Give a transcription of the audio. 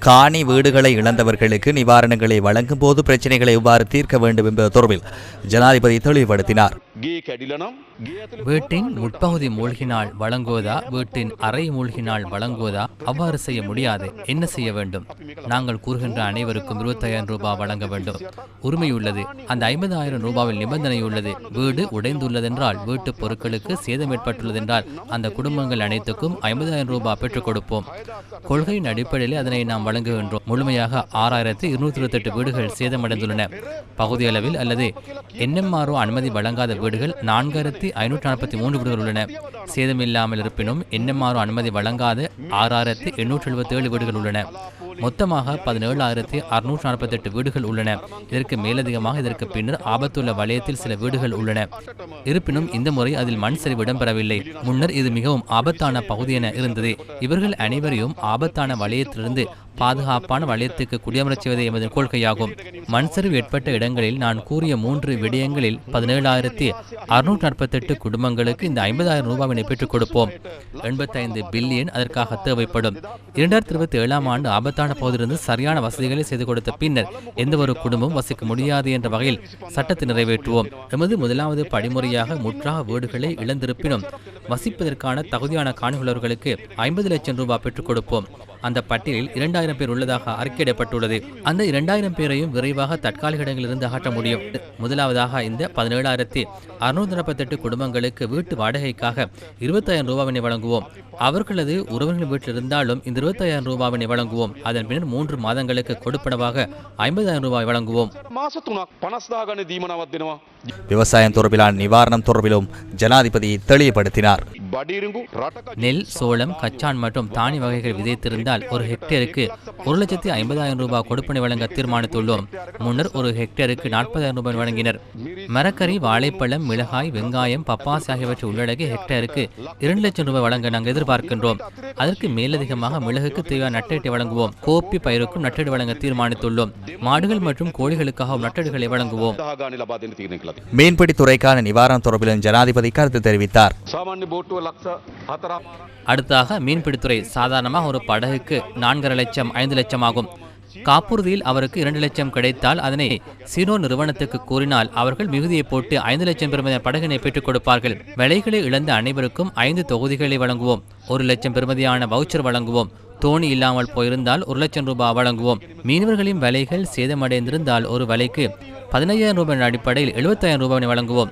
காணி வீடுகளை இழந்தவர்களுக்கு நிவாரணங்களை வழங்கும் போது பிரச்சினைகளை எவ்வாறு தீர்க்க வேண்டும் என்பது தொடர்பில் ஜனாதிபதி தெளிவுபடுத்தினார். வீட்டின் உட்பகுதி மூழ்கினால் வழங்குவதா, வீட்டின் அறை மூழ்கினால் வழங்குவதா? அவ்வாறு செய்ய முடியாது. என்ன செய்ய வேண்டும்? நாங்கள் கூறுகின்ற அனைவருக்கும் 25,000 ரூபாய் வழங்க வேண்டும். உரிமை உள்ளது. அந்த 50,000 ரூபாவில் நிபந்தனை உள்ளது. வீடு உடைந்துள்ளதென்றால், வீட்டு பொருட்களுக்கு சேதம் ஏற்பட்டுள்ளதென்றால் அந்த குடும்பங்கள் அனைத்துக்கும் 50,000 ரூபாய் பெற்றுக் கொடுப்போம். கொள்கையின் அடிப்படையில் அதனை நாம் வழங்குகின்றோம். முழுமையாக 6,228 வீடுகள் சேதமடைந்துள்ளன. பகுதியளவில் அல்லது NMRO அனுமதி வழங்காத வீடுகள் 4,543 வீடுகள் உள்ளன. சேதமில்லாமல் இருப்பினும் NMRO அனுமதி வழங்காத 6,877 வீடுகள் உள்ளன. மொத்தமாக 17,648 வீடுகள் உள்ளன. இதற்கு மேலதிகமாக இதற்கு பின்னர் ஆபத்துள்ள வலயத்தில் சில வீடுகள் உள்ளன. இருப்பினும் இந்த முறை அதில் மண் சரிவு இடம்பெறவில்லை. முன்னர் இது மிகவும் ஆபத்தான பகுதி என இருந்தது. இவர்கள் அனைவரையும் ஆபத்தான வலயத்திலிருந்து பாதுகாப்பான வலயத்துக்கு குடியமரச் செய்வதே எமது கொள்கையாகும். மண் சரிவு ஏற்பட்ட இடங்களில் நான் கூறிய 3 விடயங்களில் 17,648 குடும்பங்களுக்கு இந்த 50,000 ரூபாவினை பெற்றுக் கொடுப்போம். 85 பில்லியன் அதற்காக தேவைப்படும். 2027ஆம் ஆண்டு ஆபத்தான பகுதியிலிருந்து சரியான வசதிகளை செய்து கொடுத்த பின்னர் எந்த ஒரு குடும்பமும் வசிக்க முடியாது என்ற வகையில் சட்டத்தை நிறைவேற்றுவோம். எமது முதலாவது படிமுறையாக முற்றாக வீடுகளை இழந்திருப்பினும் வசிப்பதற்கான தகுதியான காணிகளுக்கு 50 லட்சம் ரூபாய் பெற்றுக் கொடுப்போம். அந்த பட்டியலில் 2,000 பேர் உள்ளதாக அறிக்கையிடப்பட்டுள்ளது. அந்த 2,000 பேரையும் விரைவாக தற்காலிக இடங்களிலிருந்து அகற்ற முடியும். முதலாவதாக இந்த 17,648 குடும்பங்களுக்கு வீட்டு வாடகைக்காக 25,000 ரூபாவினை வழங்குவோம். அவர்களது உறவுகள் வீட்டில் இருந்தாலும் இந்த 25,000 ரூபாவினை வழங்குவோம். அதன் பின்னர் 3 மாதங்களுக்கு கொடுப்பனவாக 50,000 ரூபாய் வழங்குவோம். விவசாயம் தொடர்பிலான நிவாரணம் தொடர்பிலும் ஜனாதிபதி தெளிவுபடுத்தினார். நெல், சோளம், கச்சான் மற்றும் தானி வகைகள் விதைத்திருந்தால் ஒரு ஹெக்டேருக்கு 1,50,000 ரூபாய் கொடுப்பனை வழங்க தீர்மானித்துள்ளோம். முன்னர் ஒரு ஹெக்டேருக்கு 40,000 ரூபாய் வழங்கினர். மரக்கறி, வாழைப்பழம், மிளகாய், வெங்காயம், பப்பாசி ஆகியவற்றை உள்ளடக்கி ஹெக்டேருக்கு 2 லட்சம் ரூபாய் வழங்க நாங்கள் எதிர்பார்க்கின்றோம். அதற்கு மேலதிகமாக மிளகுக்கு தேவையான நட்டீட்டை வழங்குவோம். கோப்பி பயிருக்கும் நட்டீடு வழங்க தீர்மானித்துள்ளோம். மாடுகள் மற்றும் கோழிகளுக்காகவும் நட்டீடுகளை வழங்குவோம். மீன்பிடி துறைக்கான நிவாரணம் தொடர்பிலும் ஜனாதிபதி கருத்து தெரிவித்தார். அடுத்ததாக மீன்பிடித்துறை சாதாரணமாக ஒரு படகுக்கு 4,5 லட்சம் 5 லட்சம் ஆகும். காப்புறுதியில் அவருக்கு 2 லட்சம் கிடைத்தால் அதனை சீனோ நிறுவனத்துக்கு கூறினால் அவர்கள் மிகுதியை போட்டு 5 லட்சம் பெறுமதியான படகினை பெற்றுக் கொடுப்பார்கள். விலைகளை இழந்த அனைவருக்கும் 5 தொகுதிகளை வழங்குவோம். 1 லட்சம் பெறுமதியான வவுச்சர் வழங்குவோம். தோணி இல்லாமல் போயிருந்தால் 1 லட்சம் ரூபாய் வழங்குவோம். மீனவர்களின் விலைகள் சேதமடைந்திருந்தால் ஒரு விலைக்கு 15,000 ரூபாய் அடிப்படையில் 70,000 ரூபாய் வழங்குவோம்.